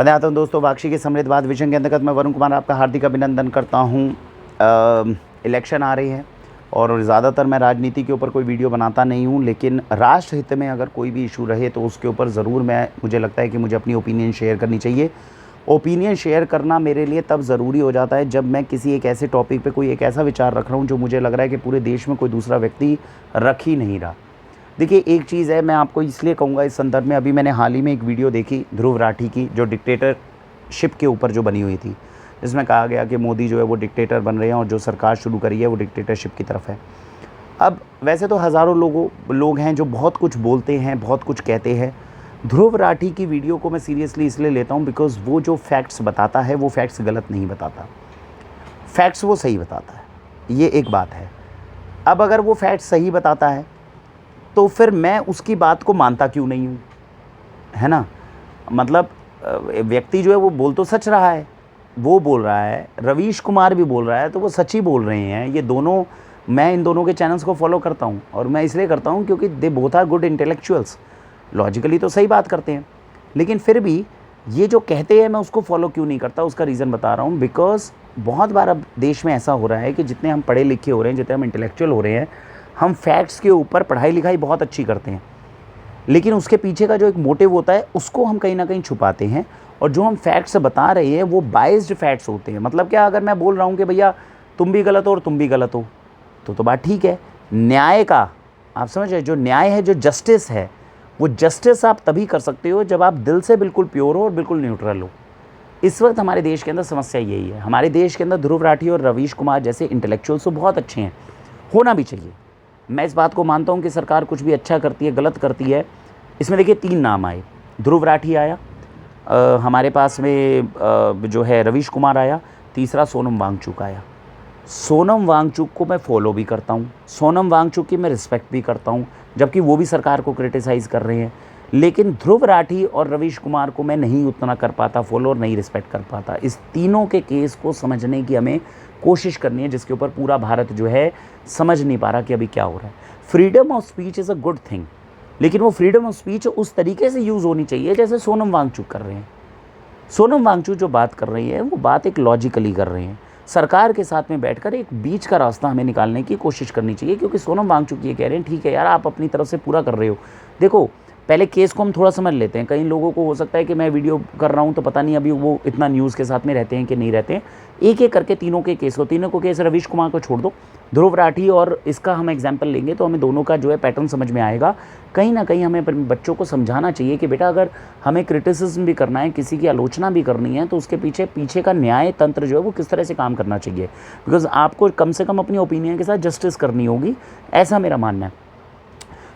बने आता हूँ दोस्तों वाक्षी के समृद्धवाद विजन के अंतर्गत मैं वरुण कुमार आपका हार्दिक अभिनंदन करता हूँ। इलेक्शन आ रही है और ज़्यादातर मैं राजनीति के ऊपर कोई वीडियो बनाता नहीं हूँ, लेकिन राष्ट्र हित में अगर कोई भी इशू रहे तो उसके ऊपर ज़रूर मुझे लगता है कि मुझे अपनी ओपिनियन शेयर करनी चाहिए। ओपिनियन शेयर करना मेरे लिए तब ज़रूरी हो जाता है जब मैं किसी एक ऐसे टॉपिक पे कोई एक ऐसा विचार रख रहा हूँ जो मुझे लग रहा है कि पूरे देश में कोई दूसरा व्यक्ति रख ही नहीं रहा। देखिए, एक चीज़ है, मैं आपको इसलिए कहूँगा इस संदर्भ में, अभी मैंने हाल ही में एक वीडियो देखी ध्रुव राठी की, जो डिक्टेटरशिप के ऊपर जो बनी हुई थी, जिसमें कहा गया कि मोदी जो है वो डिक्टेटर बन रहे हैं और जो सरकार शुरू करी है वो डिक्टेटरशिप की तरफ है। अब वैसे तो हज़ारों लोग हैं जो बहुत कुछ बोलते हैं, बहुत कुछ कहते हैं। ध्रुव राठी की वीडियो को मैं सीरियसली इसलिए लेता हूँ बिकॉज़ वो जो फैक्ट्स बताता है वो फैक्ट्स गलत नहीं बताता, फैक्ट्स वो सही बताता है। ये एक बात है। अब अगर वो फैक्ट्स सही बताता है तो फिर मैं उसकी बात को मानता क्यों नहीं हूँ, है ना। मतलब व्यक्ति जो है वो बोल तो सच रहा है, वो बोल रहा है, रवीश कुमार भी बोल रहा है, तो वो सच ही बोल रहे हैं। ये दोनों, मैं इन दोनों के चैनल्स को फॉलो करता हूँ और मैं इसलिए करता हूँ क्योंकि they both are good intellectuals, logically तो सही बात करते हैं। लेकिन फिर भी ये जो कहते हैं मैं उसको फॉलो क्यों नहीं करता, उसका रीज़न बता रहा हूँ। बिकॉज बहुत बार अब देश में ऐसा हो रहा है कि जितने हम पढ़े लिखे हो रहे हैं, जितने हम इंटेलेक्चुअल हो रहे हैं, हम फैक्ट्स के ऊपर पढ़ाई लिखाई बहुत अच्छी करते हैं, लेकिन उसके पीछे का जो एक मोटिव होता है उसको हम कहीं ना कहीं छुपाते हैं। और जो हम फैक्ट्स बता रहे हैं वो बाइस्ड फैक्ट्स होते हैं। मतलब क्या, अगर मैं बोल रहा हूँ कि भैया तुम भी गलत हो और तुम भी गलत हो तो बात ठीक है। न्याय का, आप समझ रहे, जो न्याय है, जो जस्टिस है, वो जस्टिस आप तभी कर सकते हो जब आप दिल से बिल्कुल प्योर हो और बिल्कुल न्यूट्रल हो। इस वक्त हमारे देश के अंदर समस्या यही है। हमारे देश के अंदर ध्रुव राठी और रवीश कुमार जैसे इंटेलेक्चुअल्स तो बहुत अच्छे हैं, होना भी चाहिए। मैं इस बात को मानता हूँ कि सरकार कुछ भी अच्छा करती है, गलत करती है। इसमें देखिए 3 नाम आए, ध्रुव राठी आया, हमारे पास में जो है रवीश कुमार आया, तीसरा सोनम वांगचुक आया। सोनम वांगचुक को मैं फॉलो भी करता हूँ, सोनम वांगचुक की मैं रिस्पेक्ट भी करता हूँ, जबकि वो भी सरकार को क्रिटिसाइज़ कर रहे हैं। लेकिन ध्रुव राठी और रवीश कुमार को मैं नहीं उतना कर पाता फॉलो और नहीं रिस्पेक्ट कर पाता। इस तीनों के केस को समझने की हमें कोशिश करनी है, जिसके ऊपर पूरा भारत जो है समझ नहीं पा रहा कि अभी क्या हो रहा है। Freedom of speech is a good thing, लेकिन वो फ्रीडम ऑफ स्पीच उस तरीके से यूज़ होनी चाहिए जैसे सोनम वांगचुक कर रहे हैं। सोनम वांगचुक जो बात कर रही है वो बात एक लॉजिकली कर रहे हैं। सरकार के साथ में बैठकर एक बीच का रास्ता हमें निकालने की कोशिश करनी चाहिए, क्योंकि सोनम वांगचुक ये कह रहे हैं ठीक है यार, आप अपनी तरफ से पूरा कर रहे हो। देखो, पहले केस को हम थोड़ा समझ लेते हैं। कई लोगों को हो सकता है कि मैं वीडियो कर रहा हूं तो पता नहीं अभी वो इतना न्यूज़ के साथ में रहते हैं कि नहीं रहते हैं। एक एक करके तीनों को केस रवीश कुमार को छोड़ दो, ध्रुव राठी और इसका हम एग्जाम्पल लेंगे तो हमें दोनों का जो है पैटर्न समझ में आएगा। कहीं ना कहीं हमें बच्चों को समझाना चाहिए कि बेटा, अगर हमें क्रिटिसिज्म भी करना है, किसी की आलोचना भी करनी है, तो उसके पीछे का न्याय तंत्र जो है वो किस तरह से काम करना चाहिए। बिकॉज आपको कम से कम अपनी ओपिनियन के साथ जस्टिस करनी होगी, ऐसा मेरा मानना है।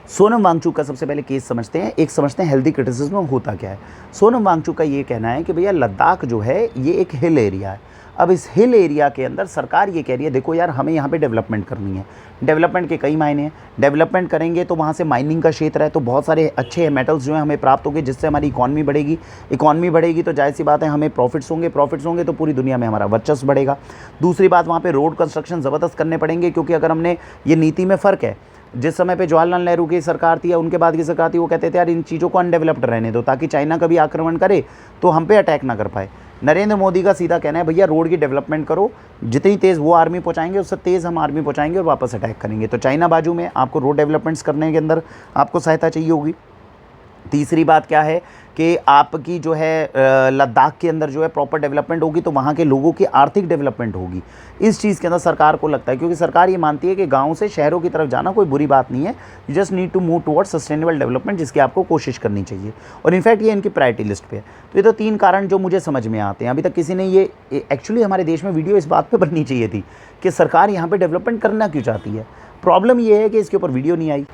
सोनम वांगचुक का सबसे पहले केस समझते हैं। एक समझते हैं हेल्दी क्रिटिसिज्म होता क्या है। सोनम वांगचुक का ये कहना है कि भैया लद्दाख जो है ये एक हिल एरिया है। अब इस हिल एरिया के अंदर सरकार ये कह रही है देखो यार, हमें यहाँ पे डेवलपमेंट करनी है। डेवलपमेंट के कई मायने हैं। डेवलपमेंट करेंगे तो वहाँ से माइनिंग का क्षेत्र है, तो बहुत सारे अच्छे मेटल्स जो हैं हमें प्राप्त होंगे, जिससे हमारी इकॉनमी बढ़ेगी। इकॉनमी बढ़ेगी तो जाहिर सी बात है हमें प्रॉफिट्स होंगे तो पूरी दुनिया में हमारा वर्चस्व बढ़ेगा। दूसरी बात, वहाँ पर रोड कंस्ट्रक्शन ज़बरदस्त करने पड़ेंगे, क्योंकि अगर हमने, ये नीति में फ़र्क है, जिस समय पे जवाहरलाल नेहरू की सरकार थी या उनके बाद की सरकार थी, वो कहते थे यार इन चीज़ों को अनडेवलप्ड रहने दो ताकि चाइना कभी आक्रमण करे तो हम पे अटैक ना कर पाए। नरेंद्र मोदी का सीधा कहना है भैया रोड की डेवलपमेंट करो, जितनी तेज़ वो आर्मी पहुंचाएंगे उससे तेज़ हम आर्मी पहुंचाएंगे और वापस अटैक करेंगे। तो चाइना बाजू में आपको रोड डेवलपमेंट्स करने के अंदर आपको सहायता चाहिए होगी। तीसरी बात क्या है कि आपकी जो है लद्दाख के अंदर जो है प्रॉपर डेवलपमेंट होगी तो वहाँ के लोगों की आर्थिक डेवलपमेंट होगी। इस चीज़ के अंदर सरकार को लगता है, क्योंकि सरकार ये मानती है कि गाँव से शहरों की तरफ जाना कोई बुरी बात नहीं है। You just need to move towards sustainable development, जिसकी आपको कोशिश करनी चाहिए। और इनफैक्ट ये इनकी प्रायोरिटी लिस्ट पे है। तो ये तो 3 कारण जो मुझे समझ में आते हैं। अभी तक किसी ने ये एक्चुअली हमारे देश में वीडियो इस बात पर बननी चाहिए थी कि सरकार यहाँ पर डेवलपमेंट करना क्यों चाहती है। प्रॉब्लम ये है कि इसके ऊपर वीडियो नहीं आई।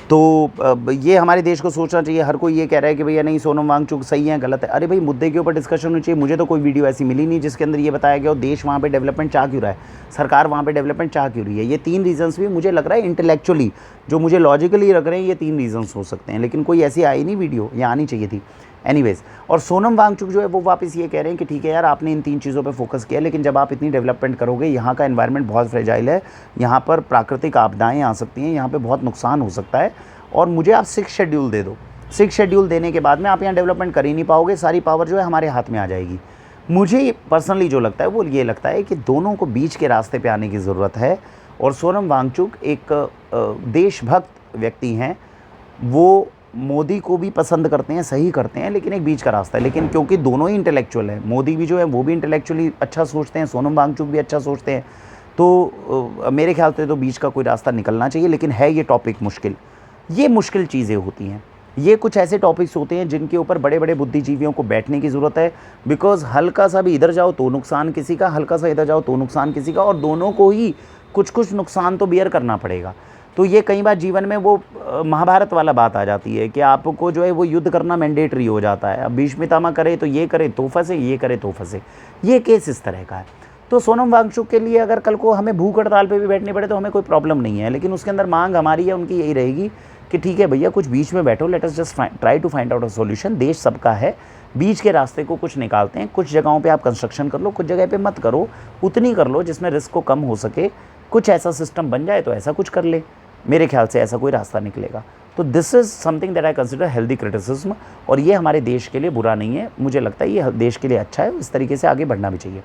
तो ये हमारे देश को सोचना चाहिए। हर कोई ये कह रहा है कि भैया नहीं, सोनम वांगचुक सही है, गलत है। अरे भाई, मुद्दे के ऊपर डिस्कशन होनी चाहिए। मुझे तो कोई वीडियो ऐसी मिली नहीं जिसके अंदर ये बताया गया हो देश वहाँ पे डेवलपमेंट चाह क्यों रहा है, सरकार वहाँ पे डेवलपमेंट चाह क्यों रही है। ये 3 रीजंस भी मुझे लग रहा है इंटेलेक्चुअली, जो मुझे लॉजिकली लग रहे हैं, ये 3 रीजंस हो सकते हैं। लेकिन कोई ऐसी आई नहीं वीडियो, ये आनी चाहिए थी। एनीवेज, और सोनम वांगचुक जो है वो वापस ये कह रहे हैं कि ठीक है यार, आपने इन 3 चीज़ों पे फोकस किया, लेकिन जब आप इतनी डेवलपमेंट करोगे, यहाँ का एनवायरनमेंट बहुत फ्रेजाइल है, यहाँ पर प्राकृतिक आपदाएं आ सकती हैं, यहाँ पे बहुत नुकसान हो सकता है, और मुझे आप 6 शेड्यूल दे दो। 6 शेड्यूल देने के बाद में आप यहाँ डेवलपमेंट कर ही नहीं पाओगे, सारी पावर जो है हमारे हाथ में आ जाएगी। मुझे पर्सनली जो लगता है वो ये लगता है कि दोनों को बीच के रास्ते पे आने की ज़रूरत है। और सोनम वांगचुक एक देशभक्त व्यक्ति हैं, वो मोदी को भी पसंद करते हैं, सही करते हैं, लेकिन एक बीच का रास्ता है। लेकिन क्योंकि दोनों ही इंटेलेक्चुअल हैं, मोदी भी जो है वो भी इंटेलेक्चुअली अच्छा सोचते हैं, सोनम वांगचुक भी अच्छा सोचते हैं, तो मेरे ख्याल से तो बीच का कोई रास्ता निकलना चाहिए। लेकिन है ये टॉपिक मुश्किल, ये मुश्किल चीज़ें होती हैं, ये कुछ ऐसे टॉपिक्स होते हैं जिनके ऊपर बड़े बड़े बुद्धिजीवियों को बैठने की ज़रूरत है। बिकॉज हल्का सा भी इधर जाओ तो नुकसान किसी का, हल्का सा इधर जाओ तो नुकसान किसी का, और दोनों को ही कुछ कुछ नुकसान तो बियर करना पड़ेगा। तो ये कई बार जीवन में वो महाभारत वाला बात आ जाती है कि आपको जो है वो युद्ध करना मैंडेटरी हो जाता है। अब भीष्म पितामह करे तो ये करे तो फंसे, ये करे तो फंसे, ये केस इस तरह का है। तो सोनम वांगचुक के लिए अगर कल को हमें भूख हड़ताल पे भी बैठनी पड़े तो हमें कोई प्रॉब्लम नहीं है, लेकिन उसके अंदर मांग हमारी है, उनकी यही रहेगी कि ठीक है भैया, कुछ बीच में बैठो, let us just try to find out a solution. देश सबका है, बीच के रास्ते को कुछ निकालते हैं। कुछ जगहों पे आप कंस्ट्रक्शन कर लो, कुछ जगह पे मत करो, उतनी कर लो जिसमें रिस्क को कम हो सके। कुछ ऐसा सिस्टम बन जाए तो ऐसा कुछ कर ले, मेरे ख्याल से ऐसा कोई रास्ता निकलेगा। तो this is something that I consider healthy criticism, और ये हमारे देश के लिए बुरा नहीं है, मुझे लगता है ये देश के लिए अच्छा है, इस तरीके से आगे बढ़ना भी चाहिए।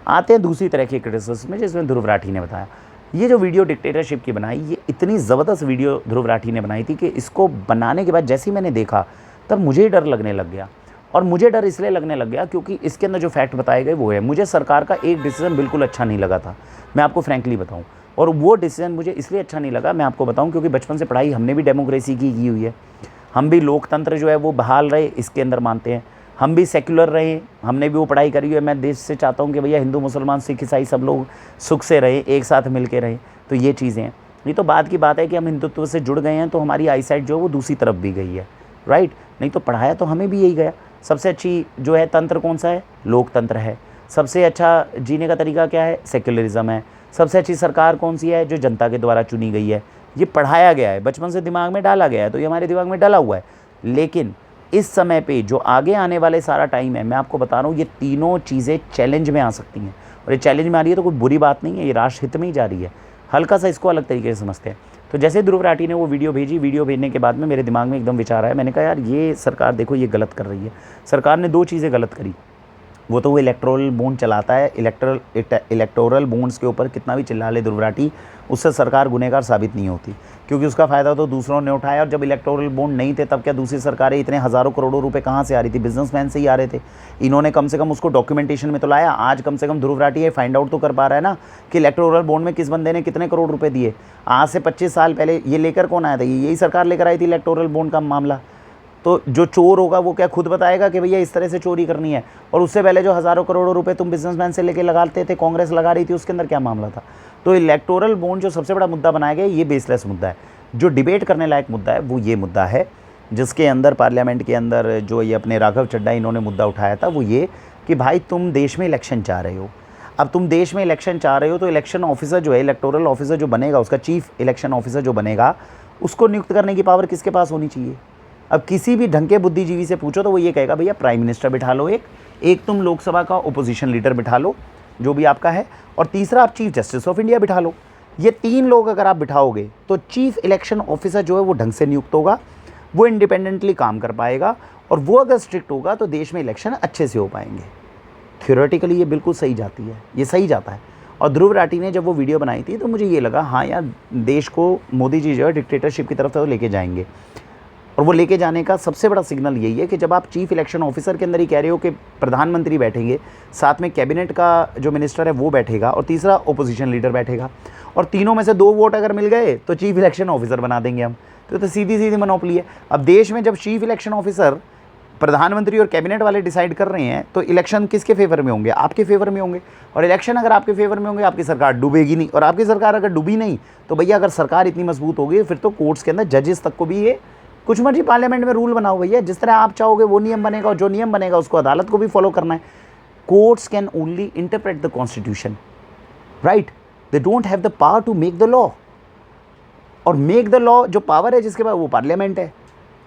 आते हैं दूसरी तरह की क्रिटिसिज्म में, जिसमें ध्रुव राठी ने बताया ये जो वीडियो डिक्टेटरशिप की बनाई, ये इतनी ज़बरदस्त वीडियो ध्रुव राठी ने बनाई थी कि इसको बनाने के बाद जैसे ही मैंने देखा तब मुझे ही डर लगने लग गया। और मुझे डर इसलिए लगने लग गया क्योंकि इसके अंदर जो फैक्ट बताए गए वो है, मुझे सरकार का एक डिसीजन बिल्कुल अच्छा नहीं लगा था, मैं आपको फ्रैंकली बताऊं। और वो डिसीजन मुझे इसलिए अच्छा नहीं लगा, मैं आपको बताऊं, क्योंकि बचपन से पढ़ाई हमने भी डेमोक्रेसी की हुई है, हम भी लोकतंत्र जो है वो बहाल रहे इसके अंदर मानते हैं, हम भी सेक्युलर रहे, हमने भी वो पढ़ाई करी है। मैं देश से चाहता हूँ कि भैया हिंदू मुसलमान सिख ईसाई सब लोग सुख से रहे, एक साथ मिल के रहे। तो ये चीज़ें हैं। ये तो बात की बात है कि हम हिंदुत्व से जुड़ गए हैं तो हमारी आईसाइट जो है वो दूसरी तरफ भी गई है, राइट। नहीं तो पढ़ाया तो हमें भी यही गया। सबसे अच्छी जो है तंत्र कौन सा है? लोकतंत्र है। सबसे अच्छा जीने का तरीका क्या है? सेक्युलरिज्म है। सबसे अच्छी सरकार कौन सी है? जो जनता के द्वारा चुनी गई है। ये पढ़ाया गया है, बचपन से दिमाग में डाला गया है, तो ये हमारे दिमाग में डला हुआ है। लेकिन इस समय पे जो आगे आने वाले सारा टाइम है, मैं आपको बता रहा हूँ, ये तीनों चीज़ें चैलेंज में आ सकती हैं। और ये चैलेंज में आ रही है तो कोई बुरी बात नहीं है, ये राष्ट्र हित में ही जा रही है। हल्का सा इसको अलग तरीके से समझते हैं। तो जैसे ध्रुव राठी ने वो वीडियो भेजी, वीडियो भेजने के बाद में मेरे दिमाग में एकदम विचार आया। मैंने कहा यार ये सरकार देखो ये गलत कर रही है। सरकार ने दो चीज़ें गलत करी। वो तो वो इलेक्टोरल बॉन्ड चलाता है, इलेक्टोरल बॉन्ड्स के ऊपर कितना भी चिल्ला ले ध्रुव राठी, उससे सरकार गुनहगार साबित नहीं होती, क्योंकि उसका फ़ायदा तो दूसरों ने उठाया। और जब इलेक्टोरल बॉन्ड नहीं थे तब क्या दूसरी सरकारें इतने हज़ारों करोड़ों रुपए कहाँ से आ रही थी? बिजनेसमैन से ही आ रहे थे। इन्होंने कम से कम उसको डॉक्यूमेंटेशन में तो लाया। आज कम से कम ध्रुव राठी ये फाइंड आउट तो कर पा रहा है ना कि इलेक्टोरल बॉन्ड में किस बंदे ने कितने करोड़ रुपये दिए। आज से 25 साल पहले ये लेकर कौन आया था? यही सरकार लेकर आई थी इलेक्टोरल बॉन्ड का मामला। तो जो चोर होगा वो क्या खुद बताएगा कि भैया इस तरह से चोरी करनी है? और उससे पहले जो हज़ारों करोड़ों रुपए तुम बिजनेसमैन से लेके लगाते थे, कांग्रेस लगा रही थी, उसके अंदर क्या मामला था? तो इलेक्टोरल बॉन्ड जो सबसे बड़ा मुद्दा बनाया गया, ये बेसलेस मुद्दा है। जो डिबेट करने लायक मुद्दा है वो ये मुद्दा है, जिसके अंदर पार्लियामेंट के अंदर जो ये अपने राघव चड्ढा इन्होंने मुद्दा उठाया था, वो ये कि भाई तुम देश में इलेक्शन चाह रहे हो। अब तुम देश में इलेक्शन चाह रहे हो तो इलेक्शन ऑफिसर जो है, इलेक्टोरल ऑफिसर जो बनेगा, उसका चीफ इलेक्शन ऑफिसर जो बनेगा, उसको नियुक्त करने की पावर किसके पास होनी चाहिए? अब किसी भी ढंग के बुद्धिजीवी से पूछो तो वो ये कहेगा भैया प्राइम मिनिस्टर बिठा लो, एक तुम लोकसभा का ओपोजिशन लीडर बिठा लो जो भी आपका है, और तीसरा आप चीफ जस्टिस ऑफ इंडिया बिठा लो। ये तीन लोग अगर आप बिठाओगे तो चीफ इलेक्शन ऑफिसर जो है वो ढंग से नियुक्त होगा, वो इंडिपेंडेंटली काम कर पाएगा, और वो अगर स्ट्रिक्ट होगा तो देश में इलेक्शन अच्छे से हो पाएंगे। थ्योरेटिकली ये बिल्कुल सही जाती है, ये सही जाता है। और ध्रुव राठी ने जब वो वीडियो बनाई थी तो मुझे ये लगा हाँ यार, देश को मोदी जी जो है डिक्टेटरशिप की तरफ तो लेके जाएंगे। और वो लेके जाने का सबसे बड़ा सिग्नल यही है कि जब आप चीफ इलेक्शन ऑफिसर के अंदर ही कह रहे हो कि प्रधानमंत्री बैठेंगे, साथ में कैबिनेट का जो मिनिस्टर है वो बैठेगा, और तीसरा ओपोजिशन लीडर बैठेगा, और तीनों में से 2 वोट अगर मिल गए तो चीफ इलेक्शन ऑफिसर बना देंगे हम। तो सीधी सीधी मोनोपोली है। अब देश में जब चीफ इलेक्शन ऑफिसर प्रधानमंत्री और कैबिनेट वाले डिसाइड कर रहे हैं तो इलेक्शन किसके फेवर में होंगे? आपके फेवर में होंगे। और इलेक्शन अगर आपके फेवर में होंगे, आपकी सरकार डूबेगी नहीं। और आपकी सरकार अगर डूबी नहीं तो भैया, अगर सरकार इतनी मजबूत होगी फिर तो कोर्ट्स के अंदर जजेस तक को भी ये कुछ मर्जी पार्लियामेंट में रूल बनाओ भैया, जिस तरह आप चाहोगे वो नियम बनेगा, और जो नियम बनेगा उसको अदालत को भी फॉलो करना है। Courts can only interpret the constitution, right? They don't have the power to make the law. और मेक द लॉ जो पावर है जिसके पास, वो पार्लियामेंट है।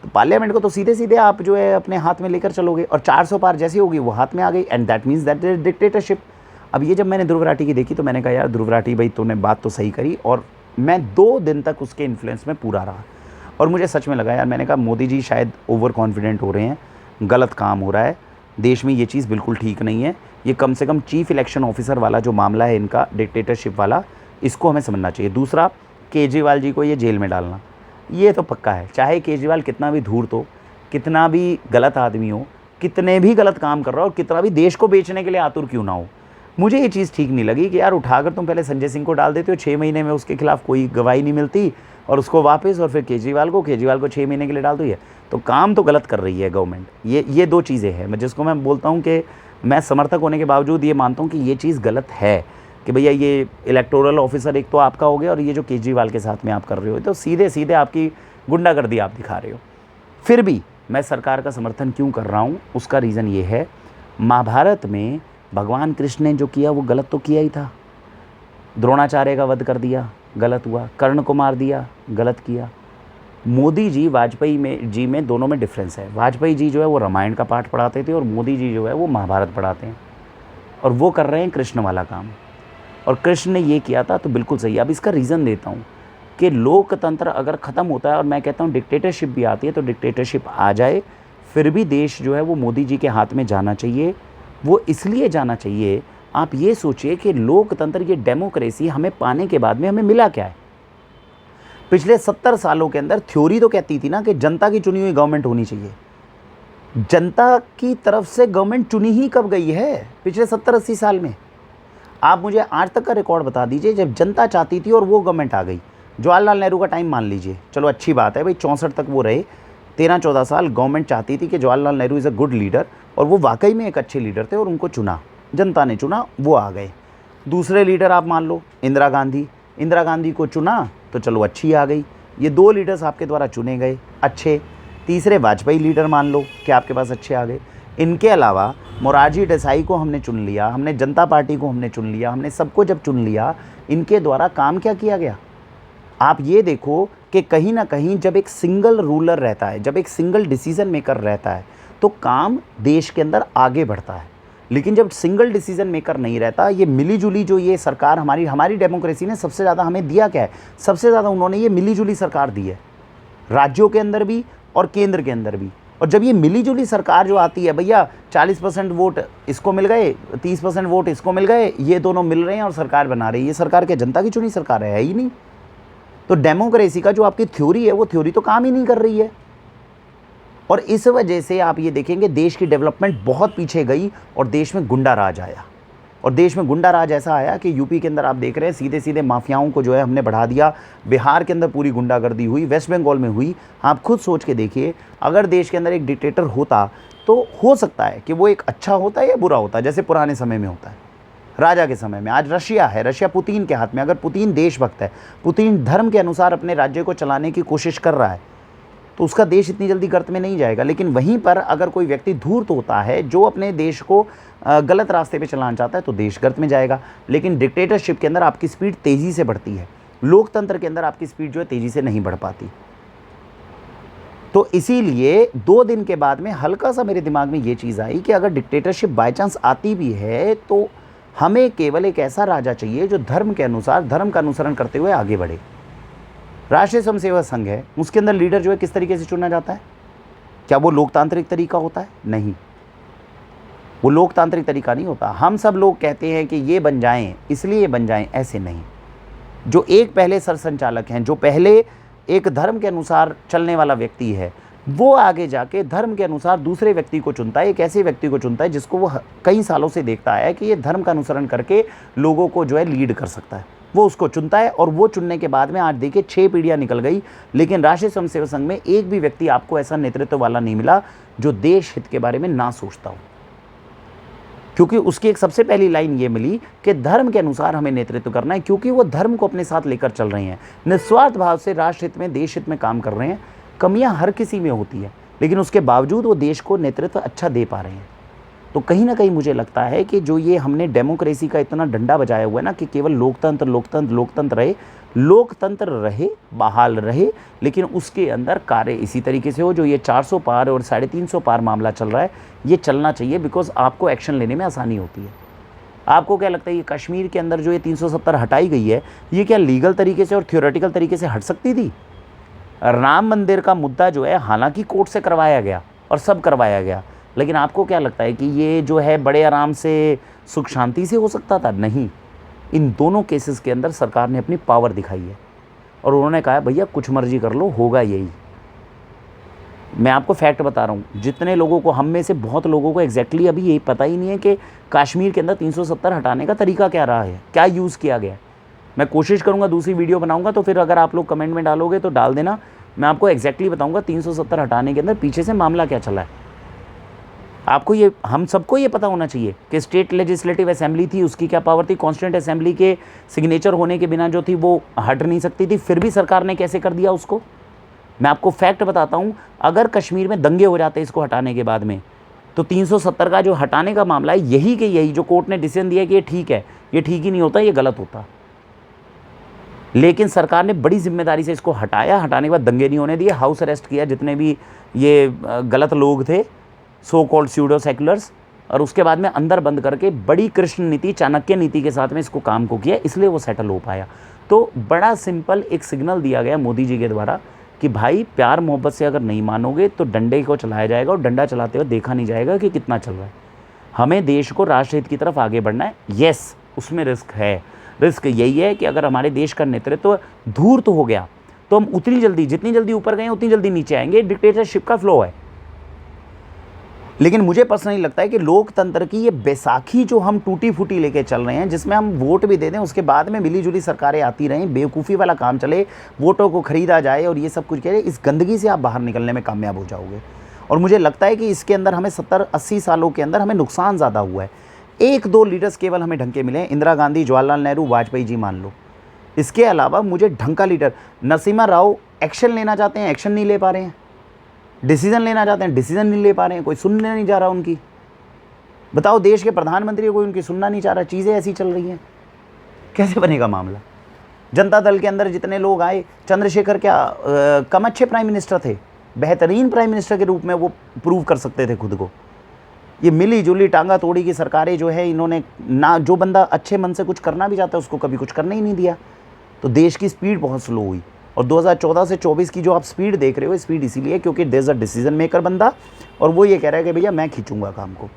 तो पार्लियामेंट को तो सीधे सीधे आप जो है अपने हाथ में लेकर चलोगे, और 400 पार जैसी होगी वो हाथ में आ गई, and that means that is dictatorship. अब ये जब मैंने ध्रुव राठी की देखी तो मैंने कहा यार ध्रुव राठी भाई तूने बात तो सही करी, और मैं 2 दिन तक उसके इन्फ्लुएंस में पूरा रहा। और मुझे सच में लगा यार, मैंने कहा मोदी जी शायद ओवर कॉन्फिडेंट हो रहे हैं, गलत काम हो रहा है देश में, ये चीज़ बिल्कुल ठीक नहीं है। ये कम से कम चीफ इलेक्शन ऑफिसर वाला जो मामला है इनका, डिक्टेटरशिप वाला, इसको हमें समझना चाहिए। दूसरा, केजरीवाल जी को ये जेल में डालना, ये तो पक्का है। चाहे केजरीवाल कितना भी धूर्त हो, कितना भी गलत आदमी हो, कितने भी गलत काम कर रहा हो, कितना भी देश को बेचने के लिए आतुर क्यों ना हो, मुझे ये चीज़ ठीक नहीं लगी कि यार उठाकर तुम पहले संजय सिंह को डाल देते हो, 6 महीने में उसके खिलाफ कोई गवाही नहीं मिलती, और उसको वापस, और फिर केजरीवाल को 6 महीने के लिए डाल दो। ये तो काम तो गलत कर रही है गवर्नमेंट। ये दो चीज़ें हैं, जिसको मैं बोलता हूँ कि मैं समर्थक होने के बावजूद ये मानता हूँ कि ये चीज़ गलत है कि भैया ये इलेक्टोरल ऑफिसर एक तो आपका हो गया, और ये जो केजरीवाल के साथ में आप कर रहे हो, तो सीधे सीधे आपकी गुंडागर्दी आप दिखा रहे हो। फिर भी मैं सरकार का समर्थन क्यों कर रहा हूँ, उसका रीज़न ये है, महाभारत में भगवान कृष्ण ने जो किया वो गलत तो किया ही था। द्रोणाचार्य का वध कर दिया, गलत हुआ। कर्ण को मार दिया, गलत किया। मोदी जी वाजपेयी जी में दोनों में डिफरेंस है। वाजपेयी जी जो है वो रामायण का पाठ पढ़ाते थे, और मोदी जी जो है वो महाभारत पढ़ाते हैं, और वो कर रहे हैं कृष्ण वाला काम। और कृष्ण ने ये किया था तो बिल्कुल सही। अब इसका रीज़न देता हूँ कि लोकतंत्र अगर ख़त्म होता है, और मैं कहता हूँ डिक्टेटरशिप भी आती है, तो डिक्टेटरशिप आ जाए, फिर भी देश जो है वो मोदी जी के हाथ में जाना चाहिए। वो इसलिए जाना चाहिए, आप ये सोचिए कि लोकतंत्र, ये डेमोक्रेसी हमें पाने के बाद में हमें मिला क्या है। पिछले 70 सालों के अंदर थ्योरी तो कहती थी ना कि जनता की चुनी हुई गवर्नमेंट होनी चाहिए। जनता की तरफ से गवर्नमेंट चुनी ही कब गई है पिछले 70-80 साल में? आप मुझे आज तक का रिकॉर्ड बता दीजिए जब जनता चाहती थी और वो गवर्नमेंट आ गई। जवाहरलाल नेहरू का टाइम मान लीजिए, चलो अच्छी बात है भाई, 64 तक वो रहे, 13-14 साल गवर्नमेंट चाहती थी कि Jawaharlal Nehru is a good leader, और वो वाकई में एक अच्छे लीडर थे, और उनको चुना, जनता ने चुना, वो आ गए। दूसरे लीडर आप मान लो इंदिरा गांधी को चुना तो चलो अच्छी आ गई। ये 2 लीडर्स आपके द्वारा चुने गए, अच्छे। तीसरे वाजपेयी लीडर मान लो कि आपके पास अच्छे आ गए। इनके अलावा मोरारजी देसाई को हमने चुन लिया, हमने जनता पार्टी को हमने चुन लिया, हमने सबको जब चुन लिया, इनके द्वारा काम क्या किया गया? आप ये देखो कि कहीं ना कहीं जब एक सिंगल रूलर रहता है, जब एक सिंगल डिसीजन मेकर रहता है, तो काम देश के अंदर आगे बढ़ता है। लेकिन जब सिंगल डिसीजन मेकर नहीं रहता, ये मिलीजुली जो ये सरकार हमारी डेमोक्रेसी ने सबसे ज़्यादा हमें दिया क्या है? सबसे ज़्यादा उन्होंने ये मिलीजुली सरकार दी है, राज्यों के अंदर भी और केंद्र के अंदर भी। और जब ये मिलीजुली सरकार जो आती है, भैया 40% वोट इसको मिल गए, 30% वोट इसको मिल गए, ये दोनों मिल रहे हैं और सरकार बना रही है। ये सरकार क्या जनता की चुनी सरकार है ही नहीं। तो डेमोक्रेसी का जो आपकी थ्योरी है, वो थ्योरी तो काम ही नहीं कर रही है। और इस वजह से आप ये देखेंगे देश की डेवलपमेंट बहुत पीछे गई, और देश में गुंडा राज आया। और देश में गुंडा राज ऐसा आया कि यूपी के अंदर आप देख रहे हैं सीधे सीधे माफियाओं को जो है हमने बढ़ा दिया। बिहार के अंदर पूरी गुंडागर्दी हुई, वेस्ट बंगाल में हुई। आप खुद सोच के देखिए, अगर देश के अंदर एक डिक्टेटर होता तो हो सकता है कि वो एक अच्छा होता है या बुरा होता, जैसे पुराने समय में होता है, राजा के समय में। आज रशिया है, रशिया पुतिन के हाथ में। अगर पुतिन देशभक्त है, पुतिन धर्म के अनुसार अपने राज्य को चलाने की कोशिश कर रहा है, तो उसका देश इतनी जल्दी गर्त में नहीं जाएगा। लेकिन वहीं पर अगर कोई व्यक्ति धूर्त होता है, जो अपने देश को गलत रास्ते पे चलाना चाहता है, तो देश गर्त में जाएगा। लेकिन डिक्टेटरशिप के अंदर आपकी स्पीड तेज़ी से बढ़ती है, लोकतंत्र के अंदर आपकी स्पीड जो है तेज़ी से नहीं बढ़ पाती। तो इसीलिए 2 दिन के बाद में हल्का सा मेरे दिमाग में ये चीज़ आई कि अगर डिक्टेटरशिप बाई चांस आती भी है, तो हमें केवल एक ऐसा राजा चाहिए जो धर्म के अनुसार, धर्म का अनुसरण करते हुए आगे बढ़े। राष्ट्रीय स्वयंसेवक संघ है, उसके अंदर लीडर जो है किस तरीके से चुना जाता है? क्या वो लोकतांत्रिक तरीका होता है? नहीं, वो लोकतांत्रिक तरीका नहीं होता। हम सब लोग कहते हैं कि ये बन जाएं, इसलिए बन जाएं, ऐसे नहीं। जो एक पहले सरसंचालक हैं, जो पहले एक धर्म के अनुसार चलने वाला व्यक्ति है, वो आगे जाके धर्म के अनुसार दूसरे व्यक्ति को चुनता है, एक ऐसे व्यक्ति को चुनता है जिसको वो कई सालों से देखता है कि ये धर्म का अनुसरण करके लोगों को जो है लीड कर सकता है, वो उसको चुनता है। और वो चुनने के बाद में आज देखिए 6 पीढ़ियां निकल गई, लेकिन राष्ट्रीय स्वयंसेवक संघ में एक भी व्यक्ति आपको ऐसा नेतृत्व वाला नहीं मिला जो देश हित के बारे में ना सोचता हो। क्योंकि उसकी एक सबसे पहली लाइन ये मिली कि धर्म के अनुसार हमें नेतृत्व करना है, क्योंकि वो धर्म को अपने साथ लेकर चल रहे हैं, निस्वार्थ भाव से राष्ट्र हित में, देश हित में काम कर रहे हैं। कमियां हर किसी में होती है, लेकिन उसके बावजूद वो देश को नेतृत्व अच्छा दे पा रहे हैं। तो कहीं ना कहीं मुझे लगता है कि जो ये हमने डेमोक्रेसी का इतना डंडा बजाया हुआ है ना कि केवल लोकतंत्र लोकतंत्र लोकतंत्र रहे, लोकतंत्र रहे, बहाल रहे, लेकिन उसके अंदर कार्य इसी तरीके से हो। जो ये 400 पार और 350 पार मामला चल रहा है, ये चलना चाहिए, बिकॉज आपको एक्शन लेने में आसानी होती है। आपको क्या लगता है ये कश्मीर के अंदर जो ये 370 हटाई गई है, ये क्या लीगल तरीके से और थ्योरेटिकल तरीके से हट सकती थी? राम मंदिर का मुद्दा जो है हालांकि कोर्ट से करवाया गया और सब करवाया गया, लेकिन आपको क्या लगता है कि ये जो है बड़े आराम से सुख शांति से हो सकता था? नहीं। इन दोनों केसेस के अंदर सरकार ने अपनी पावर दिखाई है और उन्होंने कहा भैया कुछ मर्जी कर लो, होगा यही। मैं आपको फैक्ट बता रहा हूँ, जितने लोगों को, हम में से बहुत लोगों को एग्जैक्टली अभी यही पता ही नहीं है कि कश्मीर के अंदर 370 हटाने का तरीका क्या रहा है, क्या यूज़ किया गया है। मैं कोशिश करूँगा, दूसरी वीडियो बनाऊँगा तो फिर अगर आप लोग कमेंट में डालोगे तो डाल देना, मैं आपको एग्जैक्टली बताऊँगा 370 हटाने के अंदर पीछे से मामला क्या चला है। आपको ये, हम सबको ये पता होना चाहिए कि स्टेट लेजिस्लेटिव असेंबली थी, उसकी क्या पावर थी, कॉन्स्टिट्यूंट असेंबली के सिग्नेचर होने के बिना जो थी वो हट नहीं सकती थी, फिर भी सरकार ने कैसे कर दिया उसको। मैं आपको फैक्ट बताता हूँ, अगर कश्मीर में दंगे हो जाते इसको हटाने के बाद में, तो 370 का जो हटाने का मामला है, यही के यही जो कोर्ट ने डिसीजन दिया कि ये ठीक है, ये ठीक ही नहीं होता, ये गलत होता। लेकिन सरकार ने बड़ी जिम्मेदारी से इसको हटाया, हटाने के बाद दंगे नहीं होने दिए, हाउस अरेस्ट किया जितने भी ये गलत लोग थे, सो कॉल्ड स्यूडो सेकुलर्स, और उसके बाद में अंदर बंद करके बड़ी कृष्ण नीति, चाणक्य नीति के साथ में इसको काम को किया, इसलिए वो सेटल हो पाया। तो बड़ा सिंपल एक सिग्नल दिया गया मोदी जी के द्वारा कि भाई प्यार मोहब्बत से अगर नहीं मानोगे तो डंडे को चलाया जाएगा, और डंडा चलाते हुए देखा नहीं जाएगा कि कितना चल रहा है। हमें देश को राष्ट्रहित की तरफ आगे बढ़ना है। येस, उसमें रिस्क है। रिस्क यही है कि अगर हमारे देश का नेतृत्व धूर्त हो गया तो हम उतनी जल्दी, जितनी जल्दी ऊपर गए उतनी जल्दी नीचे आएंगे। डिक्टेटरशिप का फ्लो है। लेकिन मुझे पर्सनली लगता है कि लोकतंत्र की ये बैसाखी जो हम टूटी फूटी लेके चल रहे हैं, जिसमें हम वोट भी दे दें, उसके बाद में मिली जुली सरकारें आती रहें, बेवकूफ़ी वाला काम चले, वोटों को खरीदा जाए और ये सब कुछ कह रहे, इस गंदगी से आप बाहर निकलने में कामयाब हो जाओगे। और मुझे लगता है कि इसके अंदर हमें 70-80 सालों के अंदर हमें नुकसान ज़्यादा हुआ है। 1-2 लीडर्स केवल हमें ढंग के मिले हैं, इंदिरा गांधी, जवाहरलाल नेहरू, वाजपेयी जी मान लो। इसके अलावा मुझे ढंग का लीडर, नरसिम्हा राव एक्शन लेना चाहते हैं, एक्शन नहीं ले पा रहे हैं, डिसीजन लेना चाहते हैं, डिसीजन नहीं ले पा रहे हैं, कोई सुनने नहीं जा रहा उनकी। बताओ, देश के प्रधानमंत्री कोई उनकी सुनना नहीं चाह रहा, चीज़ें ऐसी चल रही हैं, कैसे बनेगा मामला। जनता दल के अंदर जितने लोग आए, चंद्रशेखर क्या कम अच्छे प्राइम मिनिस्टर थे? बेहतरीन प्राइम मिनिस्टर के रूप में वो प्रूव कर सकते थे खुद को। ये मिली जुली टांगा तोड़ी की सरकारें जो है, इन्होंने ना, जो बंदा अच्छे मन से कुछ करना भी चाहता है उसको कभी कुछ करने ही नहीं दिया। तो देश की स्पीड बहुत स्लो हुई। और 2014 से 24 की जो आप स्पीड देख रहे हो, स्पीड इसीलिए क्योंकि there is a decision maker बंदा, और वो ये कह रहा है कि भैया मैं खींचूंगा काम को।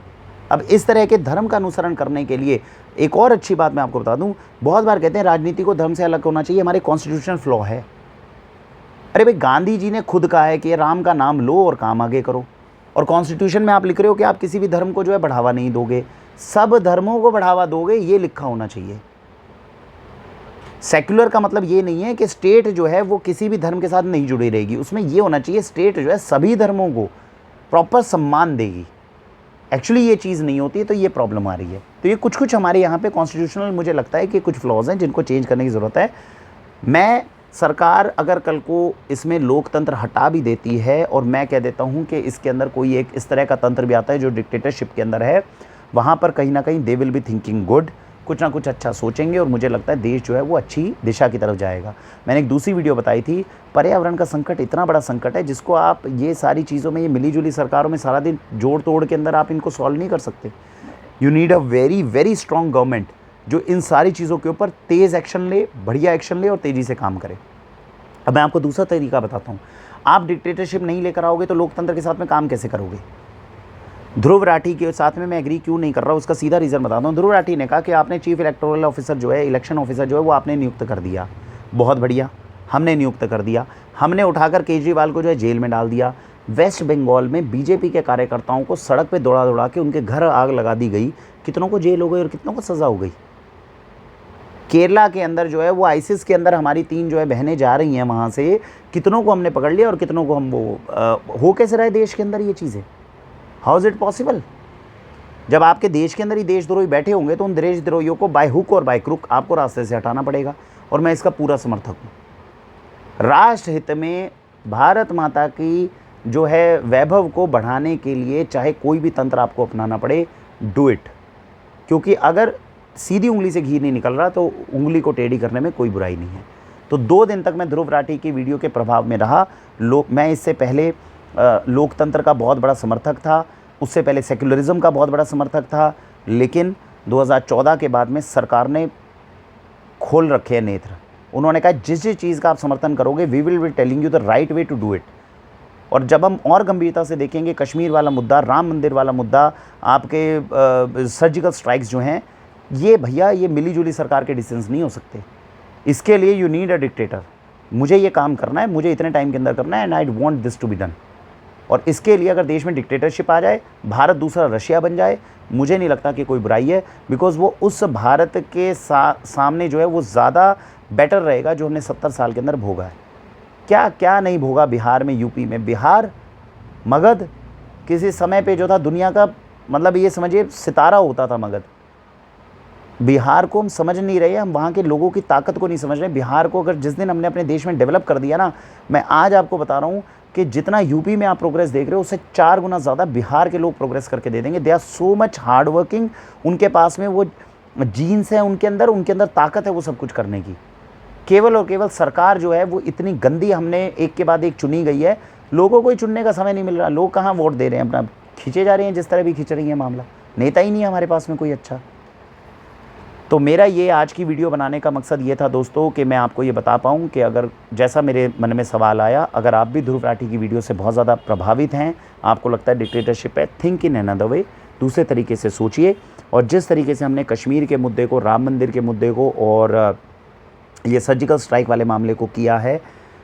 अब इस तरह के धर्म का अनुसरण करने के लिए एक और अच्छी बात मैं आपको बता दूं, बहुत बार कहते हैं राजनीति को धर्म से अलग होना चाहिए, हमारे कॉन्स्टिट्यूशनल फ्लॉ है। अरे भाई, गांधी जी ने खुद कहा है कि राम का नाम लो और काम आगे करो, और कॉन्स्टिट्यूशन में आप लिख रहे हो कि आप किसी भी धर्म को जो है बढ़ावा नहीं दोगे, सब धर्मों को बढ़ावा दोगे, ये लिखा होना चाहिए। सेक्युलर का मतलब ये नहीं है कि स्टेट जो है वो किसी भी धर्म के साथ नहीं जुड़ी रहेगी, उसमें ये होना चाहिए स्टेट जो है सभी धर्मों को प्रॉपर सम्मान देगी। एक्चुअली ये चीज़ नहीं होती है, तो ये प्रॉब्लम आ रही है। तो ये कुछ हमारे यहाँ पे कॉन्स्टिट्यूशनल, मुझे लगता है कि कुछ फ्लॉज हैं जिनको चेंज करने की ज़रूरत है। मैं, सरकार अगर कल को इसमें लोकतंत्र हटा भी देती है, और मैं कह देता हूँ कि इसके अंदर कोई एक इस तरह का तंत्र भी आता है जो डिक्टेटरशिप के अंदर है, वहाँ पर कहीं ना कहीं they will be thinking good, कुछ ना कुछ अच्छा सोचेंगे, और मुझे लगता है देश जो है वो अच्छी दिशा की तरफ जाएगा। मैंने एक दूसरी वीडियो बताई थी, पर्यावरण का संकट इतना बड़ा संकट है जिसको आप ये सारी चीज़ों में, ये मिली जुली सरकारों में सारा दिन जोड़ तोड़ के अंदर आप इनको सॉल्व नहीं कर सकते। You need a very very strong government जो इन सारी चीज़ों के ऊपर तेज़ एक्शन ले, बढ़िया एक्शन ले और तेज़ी से काम करे। अब मैं आपको दूसरा तरीका बताता हूँ। आप डिक्टेटरशिप नहीं लेकर आओगे तो लोकतंत्र के साथ में काम कैसे करोगे? ध्रुव राठी के साथ में मैं एग्री क्यों नहीं कर रहा, उसका सीधा रीज़न बताता हूँ। ध्रुव राठी ने कहा कि आपने चीफ इलेक्टोरल ऑफिसर जो है, इलेक्शन ऑफिसर जो है वो आपने नियुक्त कर दिया, बहुत बढ़िया, हमने नियुक्त कर दिया, हमने उठाकर केजरीवाल को जो है जेल में डाल दिया। वेस्ट बंगाल में बीजेपी के कार्यकर्ताओं को सड़क पे दौड़ा दौड़ा के उनके घर आग लगा दी गई, कितनों को जेल हो गई और कितनों को सज़ा हो गई। केरला के अंदर जो है वो आईसिस के अंदर हमारी 3 जो है बहनें जा रही हैं वहाँ से, कितनों को हमने पकड़ लिया और कितनों को हम वो हो कैसे रहे देश के अंदर ये चीज़ें? How is it possible? जब आपके देश के अंदर ही देशद्रोही बैठे होंगे तो उन देशद्रोहियों को बाय हुक और बाय क्रुक आपको रास्ते से हटाना पड़ेगा, और मैं इसका पूरा समर्थक हूँ। राष्ट्र हित में भारत माता की जो है वैभव को बढ़ाने के लिए चाहे कोई भी तंत्र आपको अपनाना पड़े, डू इट। क्योंकि अगर सीधी उंगली से घी नहीं निकल रहा तो उंगली को टेढ़ी करने में कोई बुराई नहीं है। तो 2 दिन तक मैं ध्रुव राठी की वीडियो के प्रभाव में रहा। मैं इससे पहले लोकतंत्र का बहुत बड़ा समर्थक था, उससे पहले सेक्युलरिज्म का बहुत बड़ा समर्थक था, लेकिन 2014 के बाद में सरकार ने खोल रखे हैं नेत्र उन्होंने कहा जिस जिस चीज़ का आप समर्थन करोगे we will be telling you the right way to do it. और जब हम और गंभीरता से देखेंगे कश्मीर वाला मुद्दा, राम मंदिर वाला मुद्दा, आपके सर्जिकल स्ट्राइक्स जो हैं, ये भैया ये मिली जुली सरकार के डिसीजंस नहीं हो सकते। इसके लिए यू नीड अ डिक्टेटर। मुझे ये काम करना है, मुझे इतने टाइम के अंदर करना है and I want this to be done. और इसके लिए अगर देश में डिक्टेटरशिप आ जाए, भारत दूसरा रशिया बन जाए, मुझे नहीं लगता कि कोई बुराई है, बिकॉज वो उस भारत के सामने जो है वो ज़्यादा बेटर रहेगा जो हमने 70 साल के अंदर भोगा है। क्या क्या नहीं भोगा बिहार में, यूपी में। बिहार, मगध किसी समय पे जो था दुनिया का, मतलब ये समझिए सितारा होता था मगध। बिहार को हम समझ नहीं रहे, हम वहाँ के लोगों की ताकत को नहीं समझ रहे। बिहार को अगर जिस दिन हमने अपने देश में डेवलप कर दिया ना, मैं आज आपको बता रहा हूँ कि जितना यूपी में आप प्रोग्रेस देख रहे हो उससे 4 गुना ज़्यादा बिहार के लोग प्रोग्रेस करके दे देंगे। They are so much hard working, उनके पास में वो जीन्स है, उनके अंदर ताकत है वो सब कुछ करने की। केवल और केवल सरकार जो है वो इतनी गंदी हमने एक के बाद एक चुनी गई है, लोगों को ही चुनने का समय नहीं मिल रहा। लोग कहाँ वोट दे रहे हैं, अपना खींचे जा रहे हैं जिस तरह भी खींच रही है मामला। नेता ही नहीं है हमारे पास में कोई अच्छा। तो मेरा ये आज की वीडियो बनाने का मकसद ये था दोस्तों कि मैं आपको ये बता पाऊँ कि अगर जैसा मेरे मन में सवाल आया, अगर आप भी ध्रुव राठी की वीडियो से बहुत ज़्यादा प्रभावित हैं, आपको लगता है डिक्टेटरशिप है, थिंक इन अनदर वे, दूसरे तरीके से सोचिए। और जिस तरीके से हमने कश्मीर के मुद्दे को, राम मंदिर के मुद्दे को और ये सर्जिकल स्ट्राइक वाले मामले को किया है,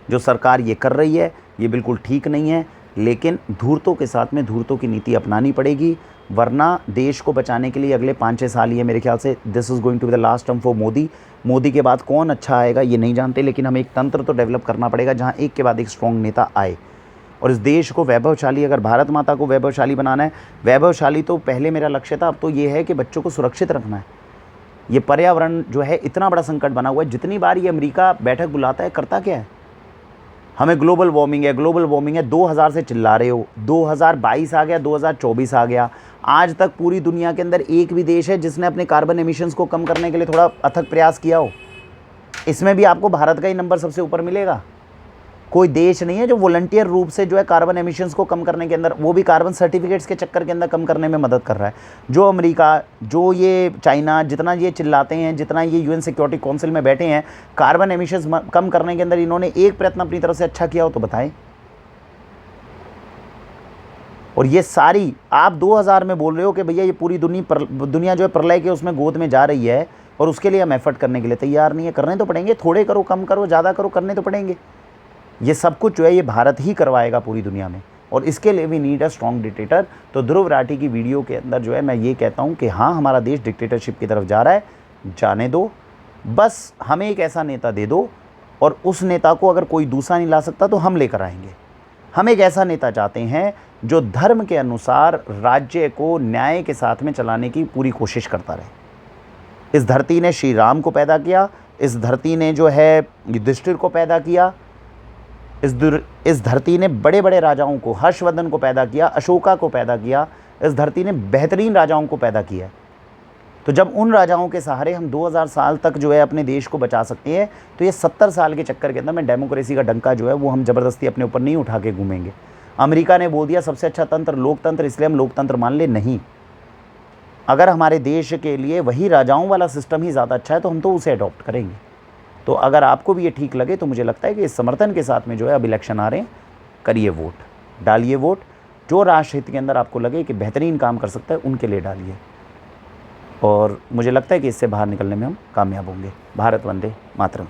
जो सरकार ये कर रही है ये बिल्कुल ठीक नहीं है। लेकिन धूर्तों के साथ में धूर्तों की नीति अपनानी पड़ेगी, वरना देश को बचाने के लिए अगले 5-6 साल ये मेरे ख्याल से this is going to be the last term for Modi. Modi के बाद कौन अच्छा आएगा ये नहीं जानते, लेकिन हमें एक तंत्र तो डेवलप करना पड़ेगा जहाँ एक के बाद एक स्ट्रॉन्ग नेता आए और इस देश को वैभवशाली, अगर भारत माता को वैभवशाली बनाना है, वैभवशाली तो पहले मेरा लक्ष्य था, अब तो ये है कि बच्चों को सुरक्षित रखना है। ये पर्यावरण जो है इतना बड़ा संकट बना हुआ है, जितनी बार ये अमेरिका बैठक बुलाता है करता क्या है, हमें ग्लोबल वार्मिंग है, ग्लोबल वार्मिंग है, 2000 से चिल्ला रहे हो, 2022 आ गया, 2024 आ गया, आज तक पूरी दुनिया के अंदर एक भी देश है जिसने अपने कार्बन एमिशंस को कम करने के लिए थोड़ा अथक प्रयास किया हो। इसमें भी आपको भारत का ही नंबर सबसे ऊपर मिलेगा। कोई देश नहीं है जो वॉलंटियर रूप से जो है कार्बन एमिशंस को कम करने के अंदर, वो भी कार्बन सर्टिफिकेट्स के चक्कर के अंदर कम करने में मदद कर रहा है। जो अमेरिका, जो ये चाइना, जितना ये चिल्लाते हैं, जितना ये यूएन सिक्योरिटी काउंसिल में बैठे हैं, कार्बन एमिशंस कम करने के अंदर इन्होंने एक प्रयत्न अपनी तरफ से अच्छा किया हो तो बताएं। और ये सारी आप 2000 में बोल रहे हो कि भैया ये पूरी दुनिया जो है प्रलय के उसमें गोद में जा रही है और उसके लिए हम एफर्ट करने के लिए तैयार नहीं है। करने तो पड़ेंगे, थोड़े करो, कम करो, ज़्यादा करो, करने तो पड़ेंगे। ये सब कुछ जो है ये भारत ही करवाएगा पूरी दुनिया में, और इसके लिए भी नीड अ स्ट्रॉन्ग डिक्टेटर। तो ध्रुव राठी की वीडियो के अंदर जो है मैं ये कहता हूँ कि हाँ, हमारा देश डिक्टेटरशिप की तरफ जा रहा है, जाने दो, बस हमें एक ऐसा नेता दे दो, और उस नेता को अगर कोई दूसरा नहीं ला सकता तो हम लेकर आएंगे। हम एक ऐसा नेता चाहते हैं जो धर्म के अनुसार राज्य को न्याय के साथ में चलाने की पूरी कोशिश करता रहे। इस धरती ने श्री राम को पैदा किया, इस धरती ने जो है युधिष्ठिर को पैदा किया, इस धरती ने बड़े बड़े राजाओं को, हर्षवर्धन को पैदा किया, अशोका को पैदा किया, इस धरती ने बेहतरीन राजाओं को पैदा किया। तो जब उन राजाओं के सहारे हम 2000 साल तक जो है अपने देश को बचा सकते हैं, तो ये 70 साल के चक्कर के अंदर में डेमोक्रेसी का डंका जो है वो हम ज़बरदस्ती अपने ऊपर नहीं उठा के घूमेंगे। अमेरिका ने बोल दिया सबसे अच्छा तंत्र लोकतंत्र, इसलिए हम लोकतंत्र मान ले, नहीं। अगर हमारे देश के लिए वही राजाओं वाला सिस्टम ही ज़्यादा अच्छा है तो हम तो उसे अडॉप्ट करेंगे। तो अगर आपको भी ये ठीक लगे तो मुझे लगता है कि इस समर्थन के साथ में जो है अब इलेक्शन आ रहे हैं, करिए वोट, डालिए वोट। जो राष्ट्र हित के अंदर आपको लगे कि बेहतरीन काम कर सकता है उनके लिए डालिए, और मुझे लगता है कि इससे बाहर निकलने में हम कामयाब होंगे। भारत वंदे मातरम।